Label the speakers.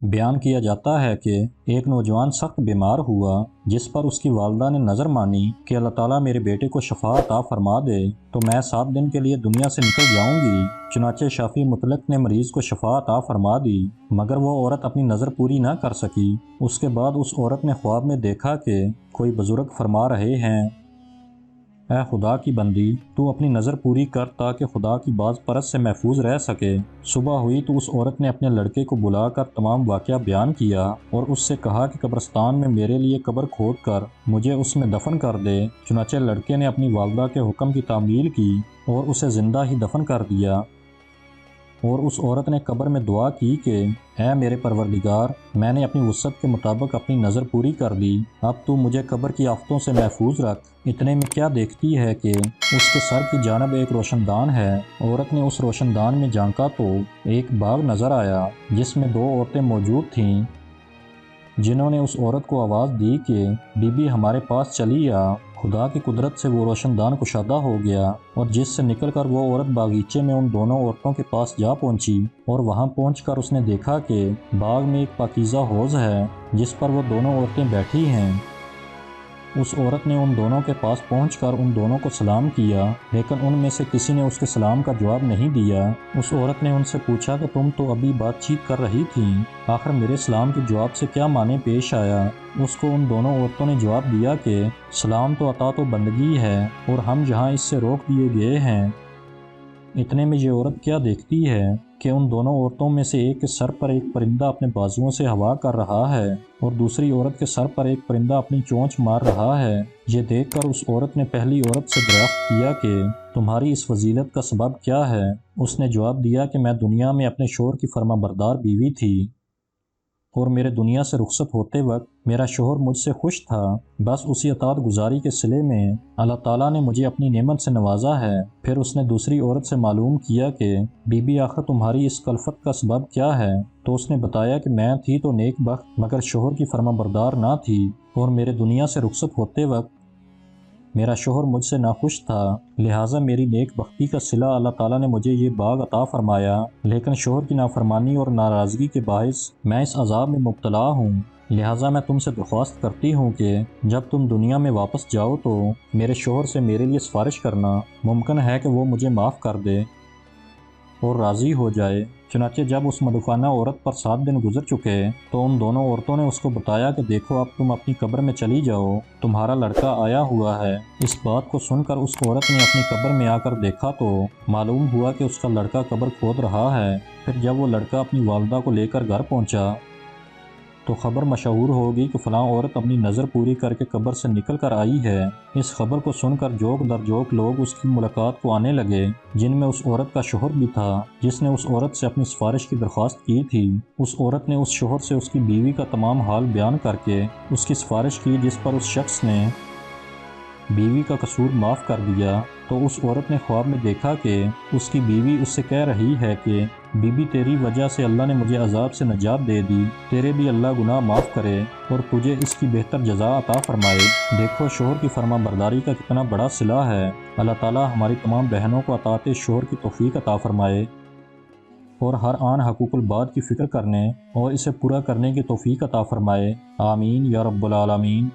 Speaker 1: بیان کیا جاتا ہے کہ ایک نوجوان سخت بیمار ہوا، جس پر اس کی والدہ نے نظر مانی کہ اللہ تعالیٰ میرے بیٹے کو شفا عطا فرما دے تو میں 7 دن کے لیے دنیا سے نکل جاؤں گی۔ چنانچہ شافی مطلق نے مریض کو شفا عطا فرما دی، مگر وہ عورت اپنی نظر پوری نہ کر سکی۔ اس کے بعد اس عورت نے خواب میں دیکھا کہ کوئی بزرگ فرما رہے ہیں، اے خدا کی بندی، تو اپنی نظر پوری کر تاکہ خدا کی باز پرست سے محفوظ رہ سکے۔ صبح ہوئی تو اس عورت نے اپنے لڑکے کو بلا کر تمام واقعہ بیان کیا اور اس سے کہا کہ قبرستان میں میرے لیے قبر کھود کر مجھے اس میں دفن کر دے۔ چنانچہ لڑکے نے اپنی والدہ کے حکم کی تعمیل کی اور اسے زندہ ہی دفن کر دیا۔ اور اس عورت نے قبر میں دعا کی کہ اے میرے پروردگار، میں نے اپنی وسعت کے مطابق اپنی نظر پوری کر دی، اب تو مجھے قبر کی آفتوں سے محفوظ رکھ۔ اتنے میں کیا دیکھتی ہے کہ اس کے سر کی جانب ایک روشن دان ہے۔ عورت نے اس روشن دان میں جھانکا تو ایک باغ نظر آیا جس میں 2 عورتیں موجود تھیں، جنہوں نے اس عورت کو آواز دی کہ بی بی ہمارے پاس چلی آ۔ خدا کی قدرت سے وہ روشن دان کشادہ ہو گیا اور جس سے نکل کر وہ عورت باغیچے میں ان دونوں عورتوں کے پاس جا پہنچی، اور وہاں پہنچ کر اس نے دیکھا کہ باغ میں ایک پاکیزہ حوض ہے جس پر وہ دونوں عورتیں بیٹھی ہیں۔ اس عورت نے ان دونوں کے پاس پہنچ کر ان دونوں کو سلام کیا، لیکن ان میں سے کسی نے اس کے سلام کا جواب نہیں دیا۔ اس عورت نے ان سے پوچھا کہ تم تو ابھی بات چیت کر رہی تھیں، آخر میرے سلام کے جواب سے کیا معنی پیش آیا؟ اس کو ان دونوں عورتوں نے جواب دیا کہ سلام تو عطا تو بندگی ہے اور ہم جہاں اس سے روک دیے گئے ہیں۔ اتنے میں یہ عورت کیا دیکھتی ہے کہ ان دونوں عورتوں میں سے ایک کے سر پر ایک پرندہ اپنے بازوؤں سے ہوا کر رہا ہے اور دوسری عورت کے سر پر ایک پرندہ اپنی چونچ مار رہا ہے۔ یہ دیکھ کر اس عورت نے پہلی عورت سے دریافت کیا کہ تمہاری اس فضیلت کا سبب کیا ہے؟ اس نے جواب دیا کہ میں دنیا میں اپنے شوہر کی فرما بردار بیوی تھی اور میرے دنیا سے رخصت ہوتے وقت میرا شوہر مجھ سے خوش تھا، بس اسی اطاعت گزاری کے صلے میں اللہ تعالیٰ نے مجھے اپنی نعمت سے نوازا ہے۔ پھر اس نے دوسری عورت سے معلوم کیا کہ بی بی آخر تمہاری اس کلفت کا سبب کیا ہے؟ تو اس نے بتایا کہ میں تھی تو نیک بخت مگر شوہر کی فرما بردار نہ تھی، اور میرے دنیا سے رخصت ہوتے وقت میرا شوہر مجھ سے ناخوش تھا، لہٰذا میری نیک بختی کا صلہ اللہ تعالیٰ نے مجھے یہ باغ عطا فرمایا، لیکن شوہر کی نافرمانی اور ناراضگی کے باعث میں اس عذاب میں مبتلا ہوں۔ لہٰذا میں تم سے درخواست کرتی ہوں کہ جب تم دنیا میں واپس جاؤ تو میرے شوہر سے میرے لیے سفارش کرنا، ممکن ہے کہ وہ مجھے معاف کر دے اور راضی ہو جائے۔ چنانچہ جب اس مدفونہ عورت پر 7 دن گزر چکے تو ان دونوں عورتوں نے اس کو بتایا کہ دیکھو اب تم اپنی قبر میں چلی جاؤ، تمہارا لڑکا آیا ہوا ہے۔ اس بات کو سن کر اس عورت نے اپنی قبر میں آ کر دیکھا تو معلوم ہوا کہ اس کا لڑکا قبر کھود رہا ہے۔ پھر جب وہ لڑکا اپنی والدہ کو لے کر گھر پہنچا تو خبر مشہور ہوگی کہ فلاں عورت اپنی نظر پوری کر کے قبر سے نکل کر آئی ہے۔ اس خبر کو سن کر جوک در جوک لوگ اس کی ملاقات کو آنے لگے، جن میں اس عورت کا شوہر بھی تھا جس نے اس عورت سے اپنی سفارش کی درخواست کی تھی۔ اس عورت نے اس شوہر سے اس کی بیوی کا تمام حال بیان کر کے اس کی سفارش کی، جس پر اس شخص نے بیوی کا قصور معاف کر دیا۔ تو اس عورت نے خواب میں دیکھا کہ اس کی بیوی اس سے کہہ رہی ہے کہ بی بی تیری وجہ سے اللہ نے مجھے عذاب سے نجات دے دی، تیرے بھی اللہ گناہ معاف کرے اور تجھے اس کی بہتر جزا عطا فرمائے۔ دیکھو شوہر کی فرما برداری کا کتنا بڑا صلہ ہے۔ اللہ تعالیٰ ہماری تمام بہنوں کو اطاعت شوہر کی توفیق عطا فرمائے اور ہر آن حقوق الباد کی فکر کرنے اور اسے پورا کرنے کی توفیق عطا فرمائے۔ آمین یا رب العالمین۔